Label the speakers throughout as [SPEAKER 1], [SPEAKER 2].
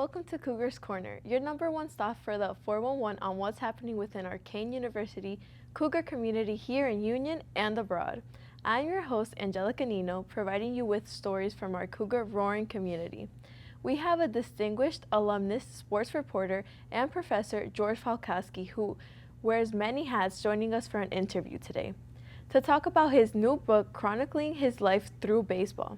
[SPEAKER 1] welcome to Cougar's Corner, your number one stop for the 411 on what's happening within our Kane University Cougar community here in Union and abroad. I'm your host, Angelica Nino, providing you with stories from our Cougar roaring community. We have a distinguished alumnus, sports reporter, and professor, George Falkowski, who wears many hats, joining us for an interview today to talk about his new book chronicling his life through baseball.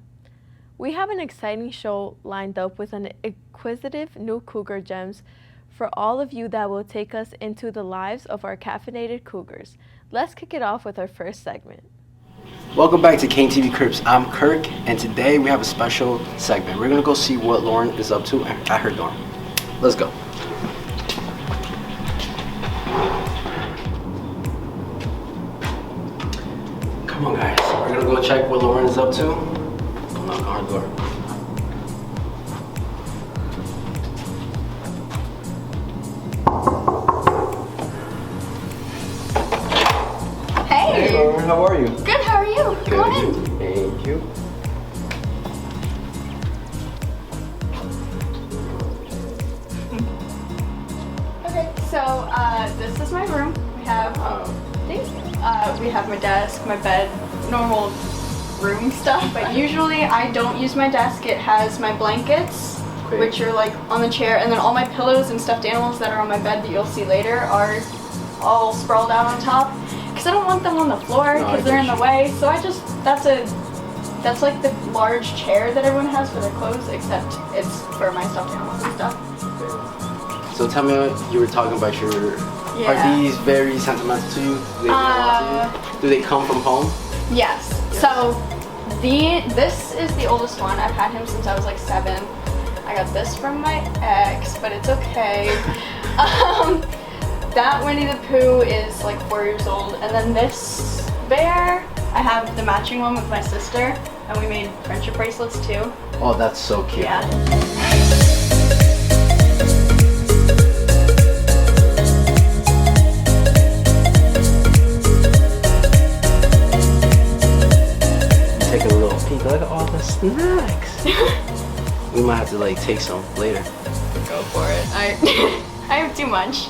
[SPEAKER 1] We have an exciting show lined up with an inquisitive new Cougar gems for all of you that will take us into the lives of our caffeinated Cougars. Let's kick it off with our first segment.
[SPEAKER 2] Welcome back to Kane TV Crips. I'm Kirk, and today we have a special segment. We're gonna go see what Lauren is up to at her dorm. Let's go. Come on, guys. We're gonna go check what Lauren is up to. Knock on her door.
[SPEAKER 3] Hey!
[SPEAKER 2] Hey, Lauren, how are you?
[SPEAKER 3] Good, how are you? Come on in.
[SPEAKER 2] Thank you.
[SPEAKER 3] Okay, so this is my room. We have we have my desk, my bed, normal room stuff, but usually I don't use my desk. It has my blankets, which are like on the chair, and then all my pillows and stuffed animals that are on my bed that you'll see later are all sprawled out on top, because I don't want them on the floor because they're in the way. So that's like the large chair that everyone has for their clothes, except it's for my stuffed animals and stuff.
[SPEAKER 2] So tell me, you were talking about your.
[SPEAKER 3] Yeah.
[SPEAKER 2] Are these very sentimental to you? Do they belong to you? Do they come from home?
[SPEAKER 3] Yes. So this is the oldest one. I've had him since I was like 7. I got this from my ex, but it's okay. That Winnie the Pooh is like 4 years old, and then this bear, I have the matching one with my sister, and we made friendship bracelets too.
[SPEAKER 2] Oh, that's so cute.
[SPEAKER 3] Yeah.
[SPEAKER 2] Take a little peek. Look at all the snacks. We might have to like take some later.
[SPEAKER 3] Go for it. I have too much.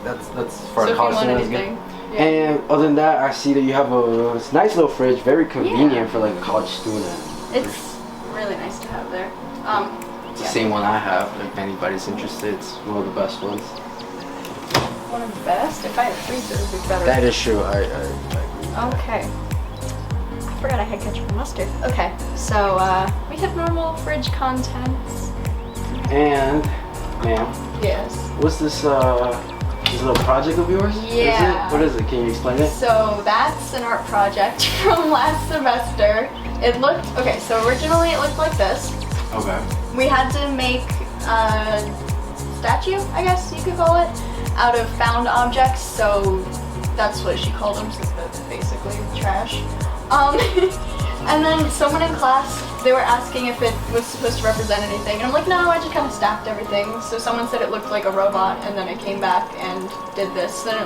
[SPEAKER 2] That's for
[SPEAKER 3] So
[SPEAKER 2] a college
[SPEAKER 3] if you want
[SPEAKER 2] student.
[SPEAKER 3] anything. Yeah.
[SPEAKER 2] And other than that, I see that you have a nice little fridge, very convenient for like a college student.
[SPEAKER 3] It's really nice to have there.
[SPEAKER 2] It's the same one I have. If anybody's interested, it's one of the best ones.
[SPEAKER 3] One of the best. If I had a freezer, it would be better.
[SPEAKER 2] That is true. I agree.
[SPEAKER 3] Okay. I forgot I had ketchup and mustard. Okay, so we have normal fridge contents.
[SPEAKER 2] And, ma'am,
[SPEAKER 3] Yes.
[SPEAKER 2] what's this little project of yours?
[SPEAKER 3] Yeah.
[SPEAKER 2] Is it? What is it? Can you explain it?
[SPEAKER 3] So that's an art project from last semester. It looked, okay, so originally it looked like this.
[SPEAKER 2] Okay.
[SPEAKER 3] We had to make a statue, I guess you could call it, out of found objects, so that's what she called them, since they're basically trash. And then someone in class, they were asking if it was supposed to represent anything, and I'm like, no, I just kind of stacked everything. So someone said it looked like a robot, and then I came back and did this. Then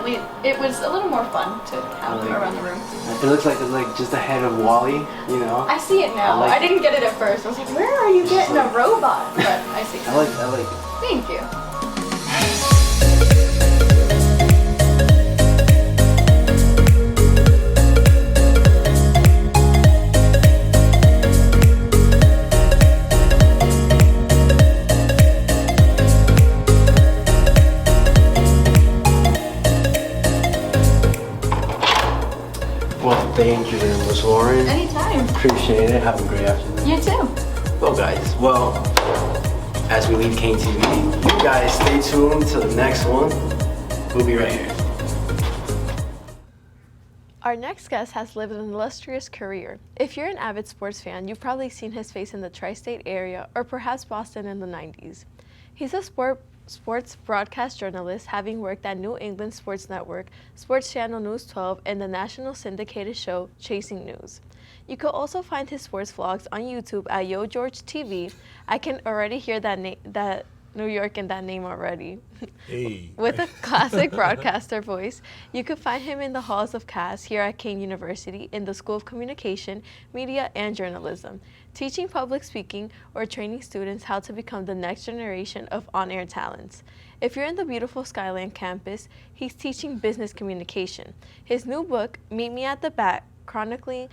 [SPEAKER 3] it was a little more fun to have around the room.
[SPEAKER 2] It looks like it's like just the head of Wally, you know?
[SPEAKER 3] I see it now. I didn't get it at first. I was like, where are you getting a robot? But I see it.
[SPEAKER 2] I like it.
[SPEAKER 3] Thank you.
[SPEAKER 2] Well, thank you very much, Lauren.
[SPEAKER 3] Anytime.
[SPEAKER 2] Appreciate it. Have a great afternoon.
[SPEAKER 3] You too.
[SPEAKER 2] Well, guys, as we leave Kane TV, you guys stay tuned to the next one. We'll be right here.
[SPEAKER 1] Our next guest has lived an illustrious career. If you're an avid sports fan, you've probably seen his face in the tri-state area or perhaps Boston in the 90s. He's a sports broadcast journalist, having worked at New England Sports Network, Sports Channel News 12, and the national syndicated show Chasing News. You could also find his sports vlogs on YouTube at Yo George TV. I can already hear that New York in that name already.
[SPEAKER 4] Hey.
[SPEAKER 1] With a classic broadcaster voice, you could find him in the halls of CAS here at Kane University in the School of Communication, Media, and Journalism. teaching public speaking, or training students how to become the next generation of on-air talents. If you're in the beautiful Skyland campus, he's teaching business communication. His new book, Meet Me at the Bat, chronicling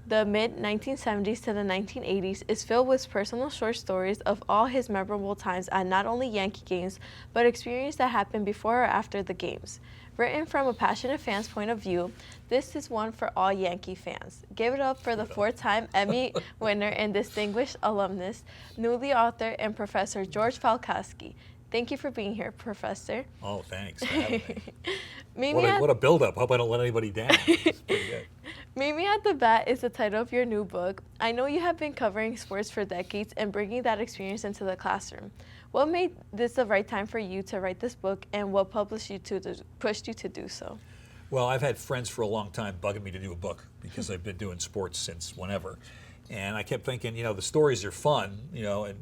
[SPEAKER 1] the mid-1970s to the 1980s, is filled with personal short stories of all his memorable times at not only Yankee games, but experiences that happened before or after the games. Written from a passionate fan's point of view, this is one for all Yankee fans. Give it up for the four-time Emmy winner and distinguished alumnus, newly author, and Professor George Falkowski. Thank you for being here, Professor.
[SPEAKER 4] Oh, thanks for having me.
[SPEAKER 1] Meet
[SPEAKER 4] What a build-up. Hope I don't let anybody down. It's pretty good.
[SPEAKER 1] Meet Me at the Bat is the title of your new book. I know you have been covering sports for decades and bringing that experience into the classroom. What made this the right time for you to write this book, and what pushed you to do so?
[SPEAKER 4] Well, I've had friends for a long time bugging me to do a book because I've been doing sports since whenever. And I kept thinking, the stories are fun,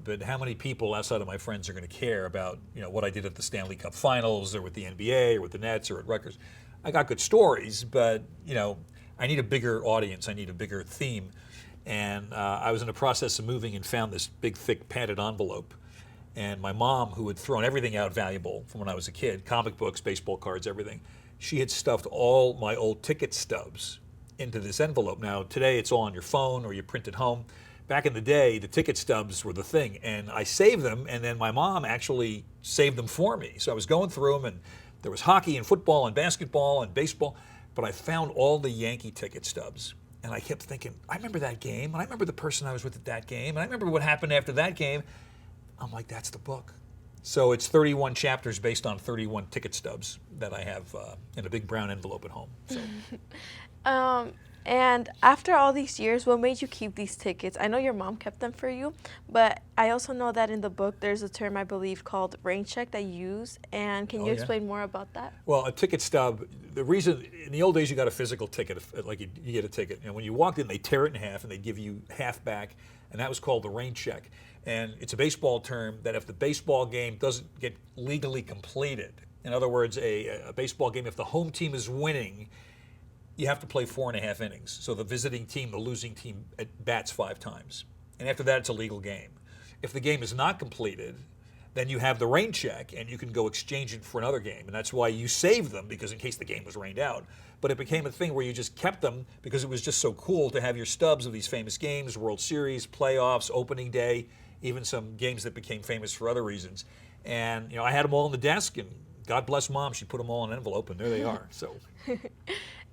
[SPEAKER 4] but how many people outside of my friends are going to care about, what I did at the Stanley Cup Finals or with the NBA or with the Nets or at Rutgers? I got good stories, but, I need a bigger audience. I need a bigger theme. And I was in the process of moving and found this big, thick, padded envelope. And my mom, who had thrown everything out valuable from when I was a kid, comic books, baseball cards, everything, she had stuffed all my old ticket stubs into this envelope. Now, today it's all on your phone or you print it home. Back in the day, the ticket stubs were the thing. And I saved them, and then my mom actually saved them for me. So I was going through them, and there was hockey and football and basketball and baseball. But I found all the Yankee ticket stubs. And I kept thinking, I remember that game, and I remember the person I was with at that game, and I remember what happened after that game. I'm like, that's the book. So it's 31 chapters based on 31 ticket stubs that I have in a big brown envelope at home. So.
[SPEAKER 1] And after all these years, what made you keep these tickets? I know your mom kept them for you, but I also know that in the book there's a term, I believe, called rain check that you use. And can you explain more about that?
[SPEAKER 4] Well, a ticket stub, the reason, in the old days you got a physical ticket, like you get a ticket, and when you walked in, they tear it in half and they give you half back, and that was called the rain check. And it's a baseball term that if the baseball game doesn't get legally completed, in other words, a baseball game, if the home team is winning, you have to play 4.5 innings. So the visiting team, the losing team, bats 5 times. And after that, it's a legal game. If the game is not completed, then you have the rain check, and you can go exchange it for another game. And that's why you save them, because in case the game was rained out. But it became a thing where you just kept them because it was just so cool to have your stubs of these famous games, World Series, playoffs, opening day, even some games that became famous for other reasons. And I had them all on the desk, and God bless Mom, she put them all in an envelope, and there they are. So.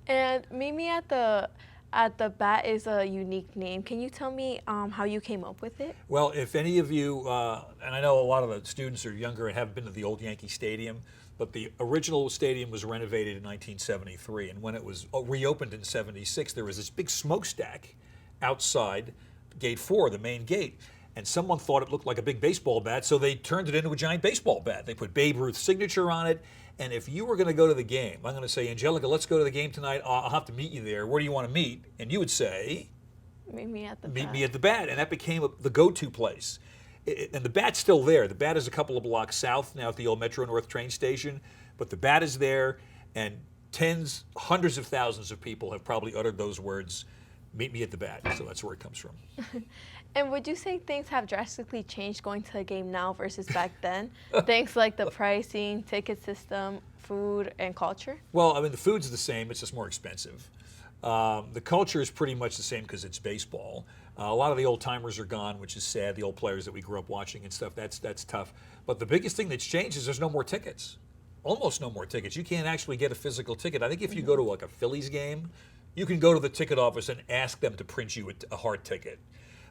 [SPEAKER 1] And Meet Me at the Bat is a unique name. Can you tell me how you came up with it?
[SPEAKER 4] Well, if any of you, and I know a lot of the students are younger and haven't been to the old Yankee Stadium, but the original stadium was renovated in 1973, and when it was reopened in 76, there was this big smokestack outside Gate 4, the main gate. And someone thought it looked like a big baseball bat, so they turned it into a giant baseball bat. They put Babe Ruth's signature on it. And if you were going to go to the game, I'm going to say, Angelica, let's go to the game tonight. I'll have to meet you there. Where do you want to meet? And you would say,
[SPEAKER 1] Meet me at the
[SPEAKER 4] Meet
[SPEAKER 1] Bat.
[SPEAKER 4] me at the Bat. And that became the go-to place. And the Bat's still there. The Bat is a couple of blocks south now at the old Metro North train station. But the Bat is there, and tens, hundreds of thousands of people have probably uttered those words, Meet me at the Bat. So that's where it comes from.
[SPEAKER 1] And would you say things have drastically changed going to a game now versus back then? Things like the pricing, ticket system, food, and culture?
[SPEAKER 4] Well, I mean, the food's the same. It's just more expensive. The culture is pretty much the same because it's baseball. A lot of the old timers are gone, which is sad. The old players that we grew up watching and stuff, that's tough. But the biggest thing that's changed is there's no more tickets. Almost no more tickets. You can't actually get a physical ticket. I think if you go to like a Phillies game, you can go to the ticket office and ask them to print you a hard ticket.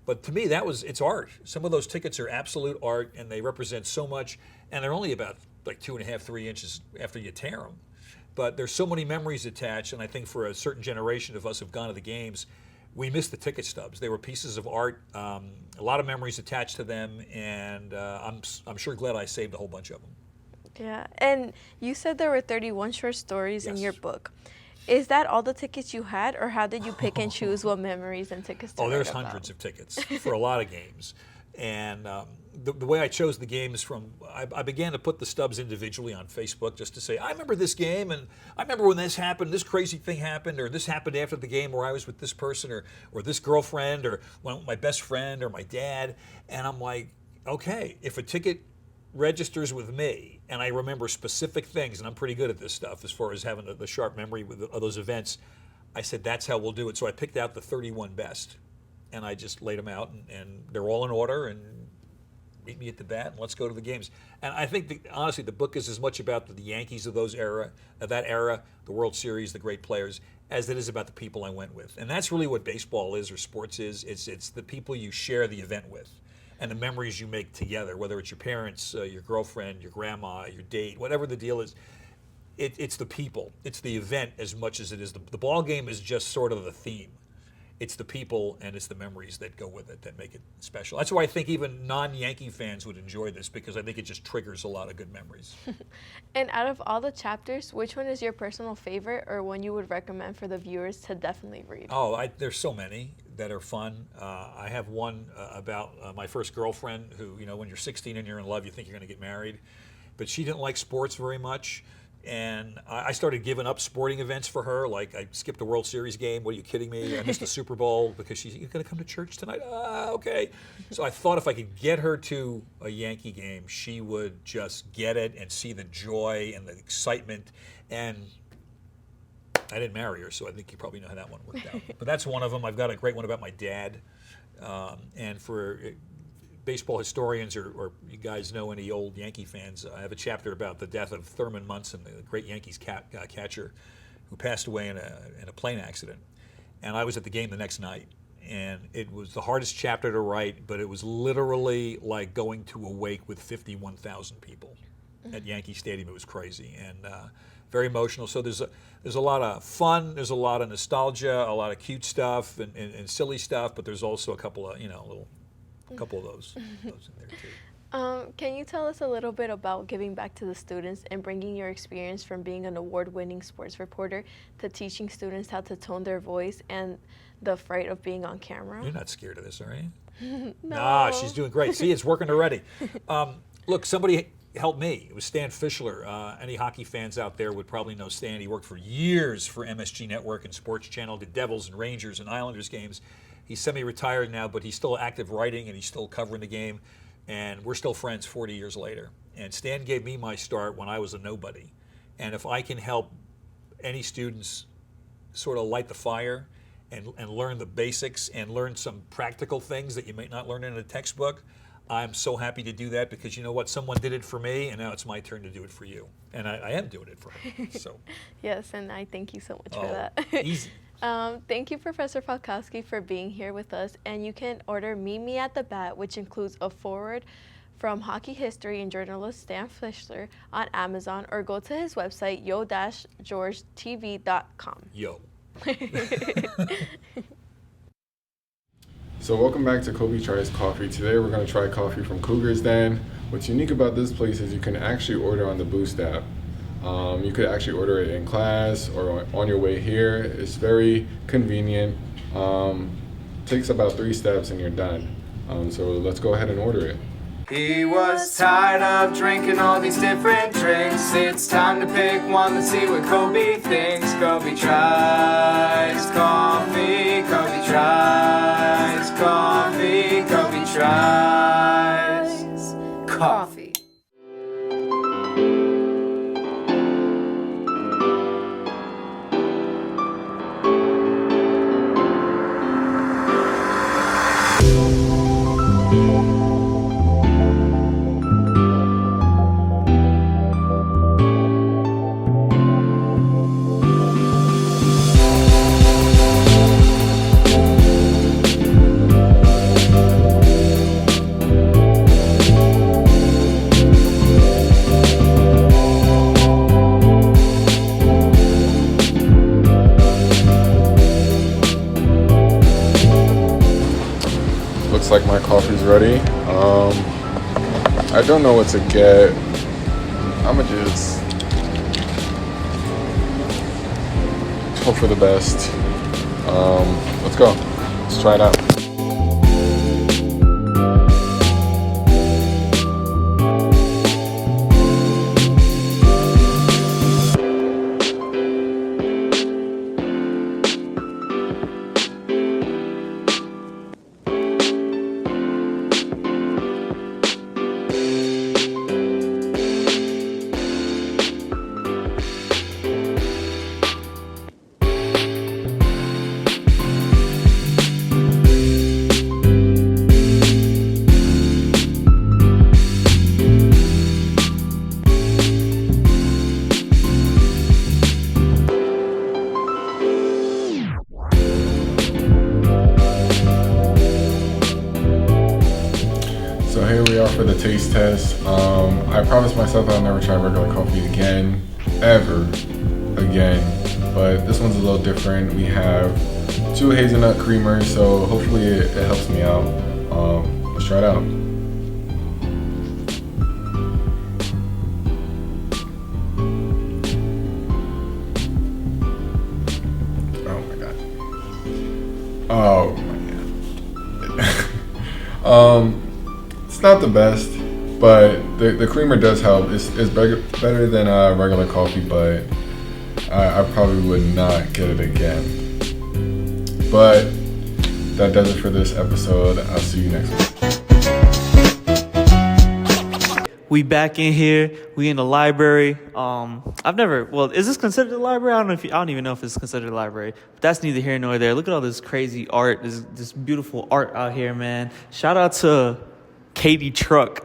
[SPEAKER 4] But to me, it's art. Some of those tickets are absolute art, and they represent so much, and they're only about like 2.5, 3 inches after you tear them. But there's so many memories attached, and I think for a certain generation of us who've gone to the games, we miss the ticket stubs. They were pieces of art, a lot of memories attached to them, and I'm sure glad I saved a whole bunch of them.
[SPEAKER 1] Yeah, and you said there were 31 short stories in
[SPEAKER 4] Yes.
[SPEAKER 1] your book. Is that all the tickets you had, or how did you pick and choose what memories and tickets to
[SPEAKER 4] Oh, there's
[SPEAKER 1] write about?
[SPEAKER 4] hundreds of tickets for a lot of games. And the way I chose the games from, I began to put the stubs individually on Facebook just to say, I remember this game, and I remember when this happened, this crazy thing happened, or this happened after the game where I was with this person, or this girlfriend, or my best friend, or my dad. And I'm like, okay, if a ticket registers with me, and I remember specific things, and I'm pretty good at this stuff as far as having the sharp memory of those events, I said, that's how we'll do it. So I picked out the 31 best, and I just laid them out, and they're all in order, and meet me at the bat, and let's go to the games. And I think, honestly, the book is as much about the Yankees of that era, the World Series, the great players, as it is about the people I went with. And that's really what baseball is, or sports is. It's the people you share the event with, and the memories you make together, whether it's your parents, your girlfriend, your grandma, your date, whatever the deal is. It's the people. It's the event as much as it is. The ball game is just sort of the theme. It's the people and it's the memories that go with it that make it special. That's why I think even non-Yankee fans would enjoy this, because I think it just triggers a lot of good memories.
[SPEAKER 1] And out of all the chapters, which one is your personal favorite, or one you would recommend for the viewers to definitely read?
[SPEAKER 4] Oh, there's so many that are fun. I have one about my first girlfriend who, when you're 16 and you're in love, you think you're going to get married. But she didn't like sports very much. And I started giving up sporting events for her. Like, I skipped a World Series game. What, are you kidding me? I missed the Super Bowl because she's, you're going to come to church tonight? Okay. So I thought if I could get her to a Yankee game, she would just get it and see the joy and the excitement. And I didn't marry her, so I think you probably know how that one worked out. But that's one of them. I've got a great one about my dad. And for baseball historians, or you guys know any old Yankee fans, I have a chapter about the death of Thurman Munson, the great Yankees catcher who passed away in a plane accident. And I was at the game the next night. And it was the hardest chapter to write, but it was literally like going to a wake with 51,000 people at Yankee Stadium. It was crazy and very emotional. So there's a lot of fun, there's a lot of nostalgia, a lot of cute stuff and silly stuff, but there's also a couple of, a couple of those in there too.
[SPEAKER 1] Can you tell us a little bit about giving back to the students and bringing your experience from being an award-winning sports reporter to teaching students how to tone their voice and the fright of being on camera?
[SPEAKER 4] You're not scared of this, are you?
[SPEAKER 1] No.
[SPEAKER 4] Nah, she's doing great. See, it's working already. Look, somebody helped me. It was Stan Fischler. Any hockey fans out there would probably know Stan. He worked for years for MSG Network and Sports Channel, did Devils and Rangers and Islanders games. He's semi-retired now, but he's still active writing and he's still covering the game. And we're still friends 40 years later. And Stan gave me my start when I was a nobody. And if I can help any students sort of light the fire and learn the basics and learn some practical things that you might not learn in a textbook, I'm so happy to do that, because you know what? Someone did it for me, and now it's my turn to do it for you. And I am doing it for her. So.
[SPEAKER 1] Yes, and I thank you so much for that.
[SPEAKER 4] Easy.
[SPEAKER 1] Thank you, Professor Falkowski, for being here with us. And you can order Meet Me at the Bat, which includes a foreword from hockey history and journalist Stan Fischler, on Amazon, or go to his website, yo-georgetv.com.
[SPEAKER 4] Yo.
[SPEAKER 5] So welcome back to Kobe Tries Coffee. Today we're going to try coffee from Cougar's Den. What's unique about this place is you can actually order on the Boost app. You could actually order it in class or on your way here. It's very convenient. Takes about 3 steps and you're done. So let's go ahead and order it.
[SPEAKER 6] He was tired of drinking all these different drinks. It's time to pick one, let's see what Kobe thinks. Kobe tries coffee, Kobe tries coffee, Kobe tries coffee.
[SPEAKER 5] Looks like my coffee's ready. I don't know what to get. I'ma just hope for the best. Let's go. Let's try it out. we are for the taste test. I promised myself I'll never try regular coffee again, ever again. But this one's a little different. We have 2 hazelnut creamers, so hopefully it helps me out. Let's try it out. Oh my god. Oh my god. It's not the best, but the creamer does help. It's better than regular coffee, but I probably would not get it again. But that does it for this episode. I'll see you next week.
[SPEAKER 7] We back in here. We in the library. Is this considered a library? I don't even know if it's considered a library. But that's neither here nor there. Look at all this crazy art, this beautiful art out here, man. Shout out to Katie Truck.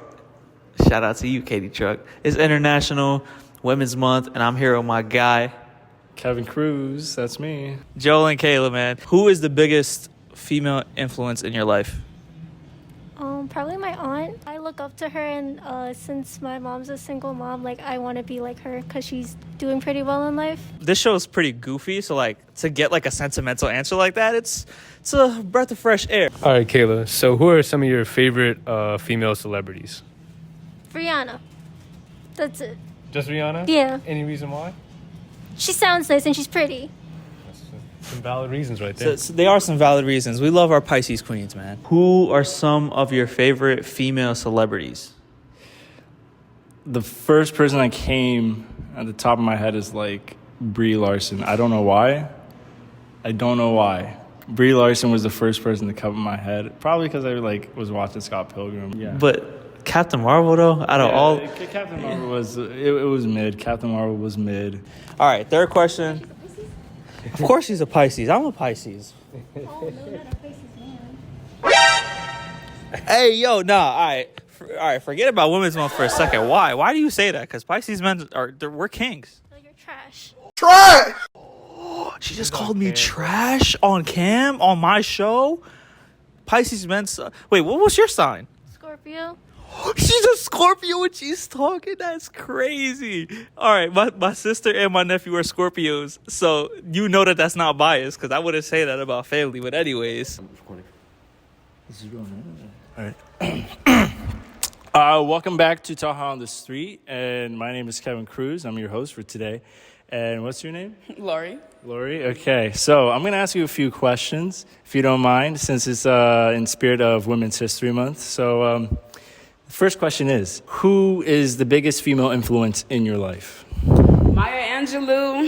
[SPEAKER 7] Shout out to you, Katie Truck. It's International Women's Month, and I'm here with my guy,
[SPEAKER 8] Kevin Cruz, that's me.
[SPEAKER 7] Joel and Kayla, man. Who is the biggest female influence in your life?
[SPEAKER 9] Probably my aunt. I look up to her, and since my mom's a single mom, I want to be like her because she's doing pretty well in life.
[SPEAKER 7] This show is pretty goofy, so to get a sentimental answer like that, it's a breath of fresh air.
[SPEAKER 8] All right, Kayla. So who are some of your favorite female celebrities?
[SPEAKER 9] Rihanna. That's it.
[SPEAKER 8] Just Rihanna?
[SPEAKER 9] Yeah.
[SPEAKER 8] Any reason why?
[SPEAKER 9] She sounds nice and she's pretty.
[SPEAKER 8] Some valid reasons right there.
[SPEAKER 7] So they are some valid reasons. We love our Pisces queens, man. Who are some of your favorite female celebrities?
[SPEAKER 8] The first person that came at the top of my head is Brie Larson. I don't know why. Brie Larson was the first person to come in my head. Probably because I was watching Scott Pilgrim. Yeah.
[SPEAKER 7] But Captain Marvel though,
[SPEAKER 8] Captain Marvel was mid. Captain Marvel was mid.
[SPEAKER 7] All right, third question. Of course she's a Pisces. I'm a Pisces.
[SPEAKER 9] Oh, no, not a Pisces man.
[SPEAKER 7] Hey, yo, nah, all right, forget about Women's Month for a second. Why? Why do you say that? Because Pisces men we're kings.
[SPEAKER 9] So you're trash.
[SPEAKER 7] She just called me trash on cam, on my show? Pisces men... Wait, what was your sign?
[SPEAKER 9] Scorpio.
[SPEAKER 7] She's a Scorpio when she's talking. That's crazy. All right, my sister and my nephew are Scorpios, so you know that's not biased because I wouldn't say that about family. But anyways,
[SPEAKER 8] This is real, man. All right. Welcome back to Taha on the Street, and my name is Kevin Cruz. I'm your host for today. And what's your name?
[SPEAKER 10] Lori.
[SPEAKER 8] Lori. Okay, so I'm going to ask you a few questions, if you don't mind, since it's in spirit of Women's History Month. So the first question is, who is the biggest female influence in your life?
[SPEAKER 10] Maya Angelou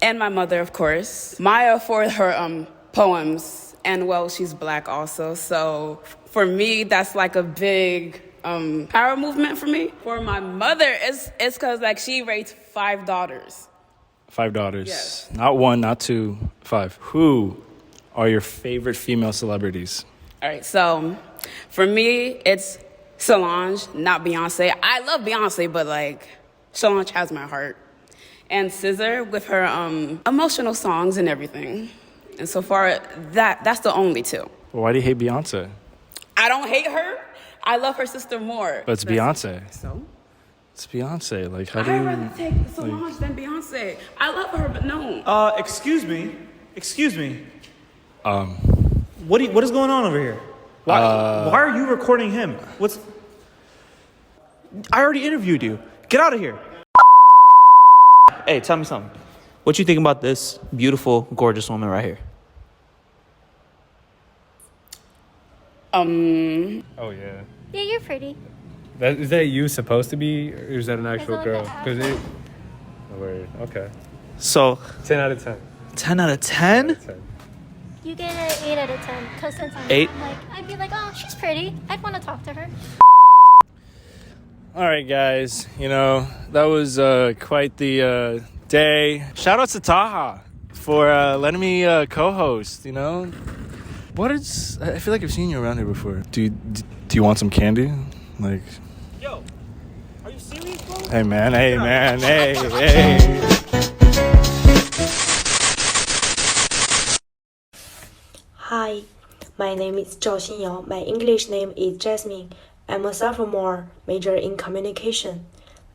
[SPEAKER 10] and my mother, of course. Maya for her poems, and she's black also. So for me, that's a big power movement for me. For my mother, it's because she raised 5 daughters.
[SPEAKER 8] 5 daughters.
[SPEAKER 10] Yes.
[SPEAKER 8] Not 1, not 2, 5. Who are your favorite female celebrities?
[SPEAKER 10] All right, so for me, it's Solange, not Beyonce. I love Beyonce, but Solange has my heart. And Scissor with her emotional songs and everything. And so far, that's the only 2.
[SPEAKER 8] Well, why do you hate Beyonce?
[SPEAKER 10] I don't hate her. I love her sister more.
[SPEAKER 8] But it's Beyonce.
[SPEAKER 10] So?
[SPEAKER 8] It's Beyonce. How do you...
[SPEAKER 10] I'd rather take Solange than Beyonce. I love her, but no.
[SPEAKER 7] excuse me. What is going on over here? Why are you recording him? I already interviewed you. Get out of here. Hey, tell me something. What you think about this beautiful, gorgeous woman right here?
[SPEAKER 5] Oh, yeah.
[SPEAKER 9] Yeah, you're pretty.
[SPEAKER 5] Is that you supposed to be, or is that an actual
[SPEAKER 9] Is it
[SPEAKER 5] girl?
[SPEAKER 9] like
[SPEAKER 5] Because Word. Okay.
[SPEAKER 7] So
[SPEAKER 5] 10 out of 10.
[SPEAKER 7] 10 out of 10?
[SPEAKER 5] 10.
[SPEAKER 9] You get an 8 out of 10. Because since I'm
[SPEAKER 7] 8?
[SPEAKER 9] I'd be oh, she's pretty. I'd want to talk to her.
[SPEAKER 8] All right, guys. That was quite the day. Shout out to Taha for letting me co-host, What is... I feel like I've seen you around here before. Do you want some candy?
[SPEAKER 7] Yo, are you serious, bro?
[SPEAKER 8] Hey, man. Hey.
[SPEAKER 11] Hi, my name is Zhao Xinyao. My English name is Jasmine. I'm a sophomore, major in communication.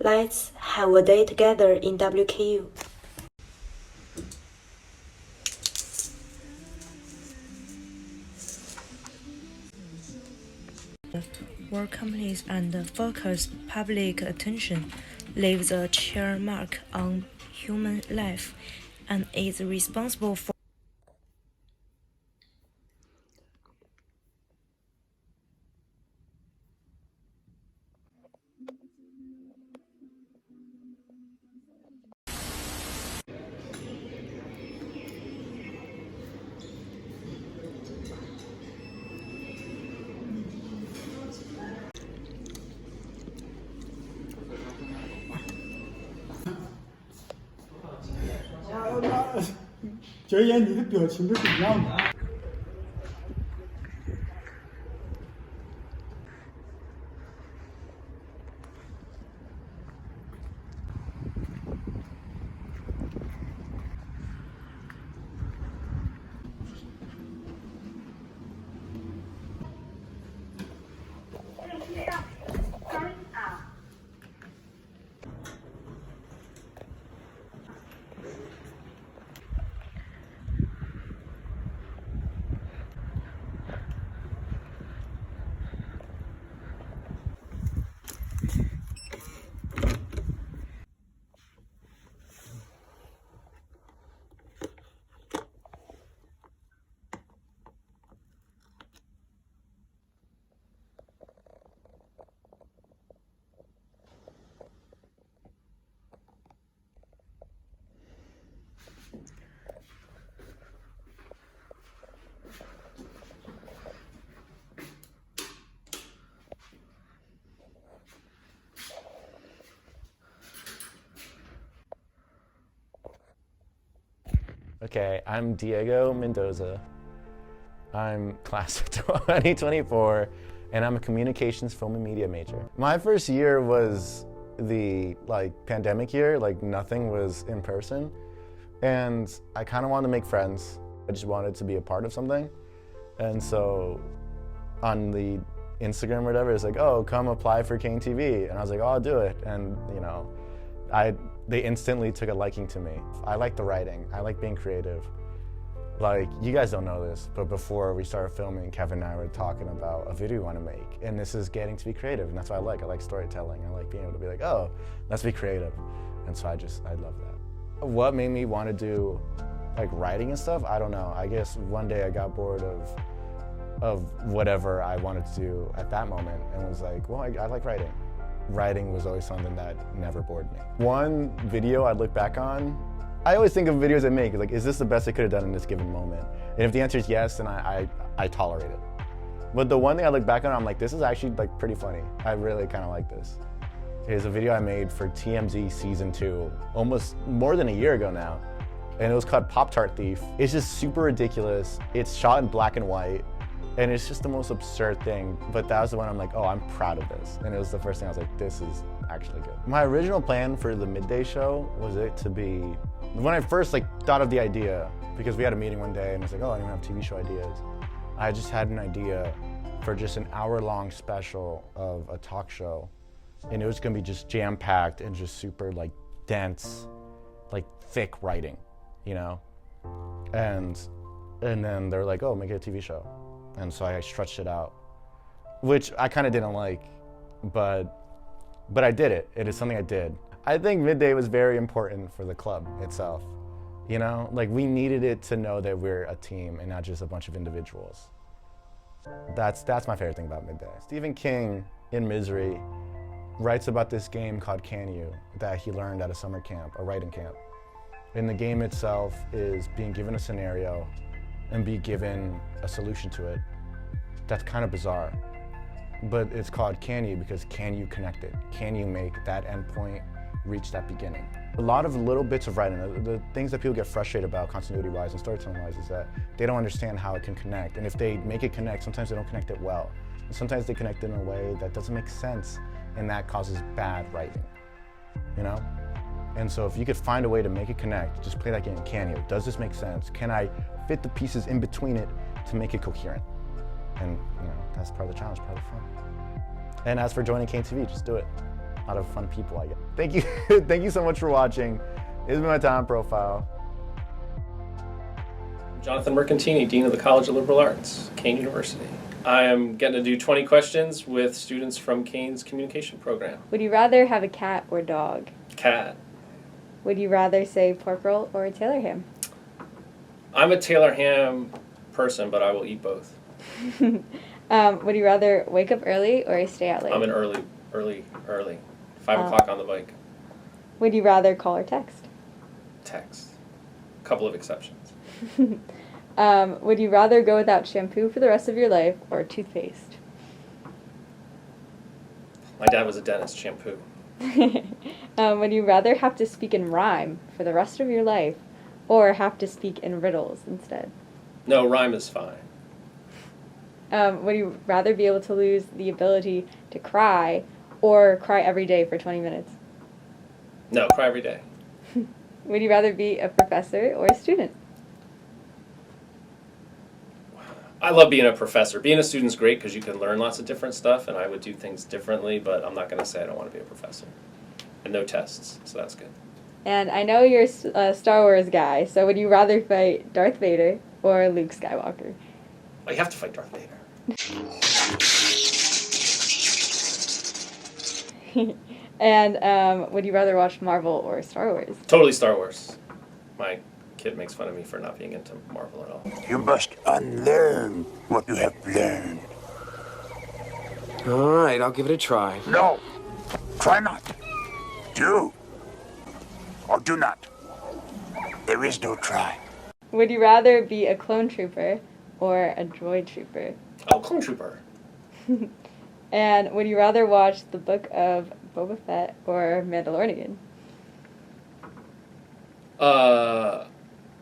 [SPEAKER 11] Let's have a day together in WKU. World companies and focus public attention leaves a sheer mark on human life and is responsible for
[SPEAKER 12] 觉言你的表情是怎么样的？Okay,
[SPEAKER 13] I'm Diego Mendoza. I'm class of 2024, and I'm a communications, film, and media major. My first year was the pandemic year, nothing was in person, and I kind of wanted to make friends. I just wanted to be a part of something, and so on the Instagram or whatever, it's like, oh, come apply for Kane TV, and I was like, oh, I'll do it, and they instantly took a liking to me. I like the writing. I like being creative. You guys don't know this, but before we started filming, Kevin and I were talking about a video we want to make, and this is getting to be creative, and that's what I like. I like storytelling. I like being able to be like, oh, let's be creative. And so I love that. What made me want to do writing and stuff? I don't know. I guess one day I got bored of whatever I wanted to do at that moment, and was like, well, I like writing. Writing was always something that never bored me. One video I look back on, I always think of videos I make, is this the best I could have done in this given moment? And if the answer is yes, then I tolerate it. But the one thing I look back on, I'm like, this is actually pretty funny. I really kind of like this. It's a video I made for TMZ Season 2, almost more than a year ago now. And it was called Pop-Tart Thief. It's just super ridiculous. It's shot in black and white. And it's just the most absurd thing, but that was the one I'm like, oh, I'm proud of this. And it was the first thing I was like, this is actually good. My original plan for the midday show was it to be, when I first thought of the idea, because we had a meeting one day and it's like, oh, I don't have TV show ideas. I just had an idea for just an hour-long special of a talk show. And it was gonna be just jam-packed and just super dense, thick writing, And then they're like, oh, make it a TV show. And so I stretched it out, which I kind of didn't like, but I did it. It is something I did. I think midday was very important for the club itself. We needed it to know that we're a team and not just a bunch of individuals. That's my favorite thing about midday. Stephen King, in Misery, writes about this game called Can You that he learned at a summer camp, a writing camp. And the game itself is being given a scenario and be given a solution to it. That's kind of bizarre. But it's called Can You because can you connect it? Can you make that endpoint reach that beginning? A lot of little bits of writing, the things that people get frustrated about continuity-wise and storytelling-wise is that they don't understand how it can connect. And if they make it connect, sometimes they don't connect it well. And sometimes they connect it in a way that doesn't make sense, and that causes bad writing, And so if you could find a way to make it connect, just play that game. Can you? Does this make sense? Can I fit the pieces in between it to make it coherent? And that's part of the challenge, part of the fun. And as for joining Kane TV, just do it. Out of fun people, I guess. Thank you, thank you so much for watching. This has been my talent profile.
[SPEAKER 14] Jonathan Mercantini, Dean of the College of Liberal Arts, Kane University. I am getting to do 20 questions with students from Kane's communication program.
[SPEAKER 15] Would you rather have a cat or dog?
[SPEAKER 14] Cat.
[SPEAKER 15] Would you rather say pork roll or a Taylor ham?
[SPEAKER 14] I'm a Taylor ham person, but I will eat both.
[SPEAKER 15] Would you rather wake up early or stay out late?
[SPEAKER 14] I'm an early. 5 o'clock on the bike.
[SPEAKER 15] Would you rather call or text?
[SPEAKER 14] Text. A couple of exceptions.
[SPEAKER 15] Would you rather go without shampoo for the rest of your life or toothpaste?
[SPEAKER 14] My dad was a dentist. Shampoo.
[SPEAKER 15] Would you rather have to speak in rhyme for the rest of your life or have to speak in riddles instead?
[SPEAKER 14] No, rhyme is fine.
[SPEAKER 15] Would you rather be able to lose the ability to cry or cry every day for 20 minutes?
[SPEAKER 14] No, cry every day.
[SPEAKER 15] Would you rather be a professor or a student?
[SPEAKER 14] I love being a professor. Being a student's great because you can learn lots of different stuff, and I would do things differently, but I'm not going to say I don't want to be a professor. And no tests, so that's good.
[SPEAKER 15] And I know you're a Star Wars guy, so would you rather fight Darth Vader or Luke Skywalker?
[SPEAKER 14] Oh, you have to fight Darth Vader.
[SPEAKER 15] And would you rather watch Marvel or Star Wars?
[SPEAKER 14] Totally Star Wars. My kid makes fun of me for not being into Marvel at all.
[SPEAKER 16] You must unlearn what you have learned.
[SPEAKER 6] All right, I'll give it a try.
[SPEAKER 16] No, try not. Do or do not. There is no try.
[SPEAKER 15] Would you rather be a clone trooper or a droid trooper?
[SPEAKER 14] Oh, clone trooper.
[SPEAKER 15] And would you rather watch the Book of Boba Fett or Mandalorian?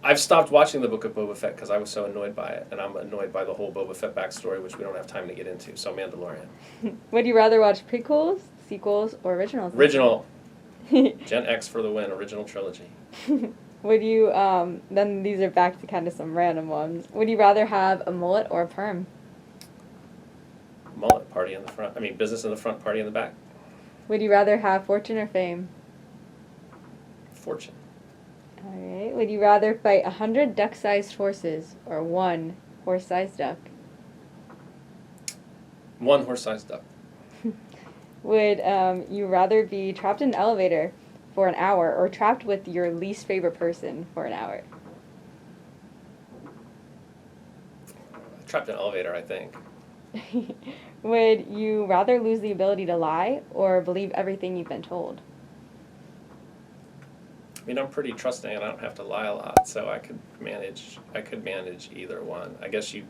[SPEAKER 14] I've stopped watching the Book of Boba Fett because I was so annoyed by it, and I'm annoyed by the whole Boba Fett backstory, which we don't have time to get into, so Mandalorian.
[SPEAKER 15] Would you rather watch prequels, sequels, or originals?
[SPEAKER 14] Original. Gen X for the win, original trilogy.
[SPEAKER 15] Would you, then these are back to kind of some random ones. Would you rather have a mullet or a perm?
[SPEAKER 14] Mullet, party in the front. I mean, business in the front, party in the back.
[SPEAKER 15] Would you rather have fortune or fame?
[SPEAKER 14] Fortune.
[SPEAKER 15] All right. Would you rather fight 100 duck-sized horses or one horse-sized duck?
[SPEAKER 14] One horse-sized duck.
[SPEAKER 15] Would you rather be trapped in an elevator for an hour or trapped with your least favorite person for an hour?
[SPEAKER 14] Trapped in an elevator, I think.
[SPEAKER 15] Would you rather lose the ability to lie or believe everything you've been told?
[SPEAKER 14] I mean, I'm pretty trusting and I don't have to lie a lot, so I could manage either one. I guess you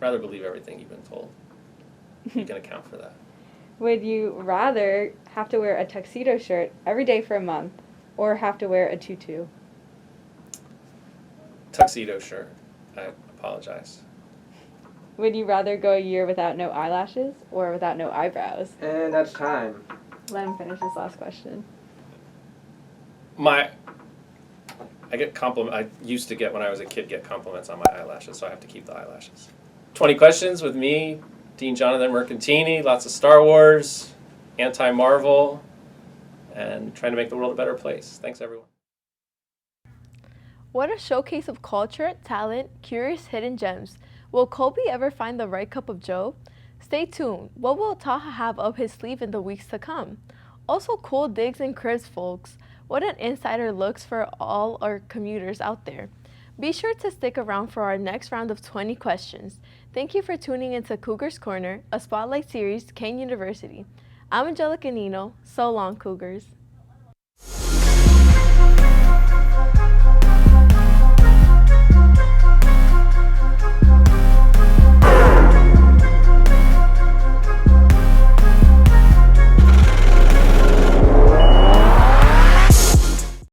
[SPEAKER 14] rather believe everything you've been told. You can account for that.
[SPEAKER 15] Would you rather have to wear a tuxedo shirt every day for a month or have to wear a tutu?
[SPEAKER 14] Tuxedo shirt. I apologize.
[SPEAKER 15] Would you rather go a year without no eyelashes or without no eyebrows?
[SPEAKER 6] And that's time.
[SPEAKER 15] Let him finish this last question.
[SPEAKER 14] I used to get, when I was a kid, get compliments on my eyelashes, so I have to keep the eyelashes. 20 questions with me, Dean Jonathan Mercantini, lots of Star Wars, anti-Marvel, and trying to make the world a better place. Thanks, everyone.
[SPEAKER 1] What a showcase of culture, talent, curious hidden gems. Will Kobe ever find the right cup of joe? Stay tuned. What will Taha have up his sleeve in the weeks to come? Also cool digs and cribs, folks. What an insider looks for all our commuters out there. Be sure to stick around for our next round of 20 questions. Thank you for tuning into Cougar's Corner, a spotlight series, Kane University. I'm Angelica Nino. So long, Cougars.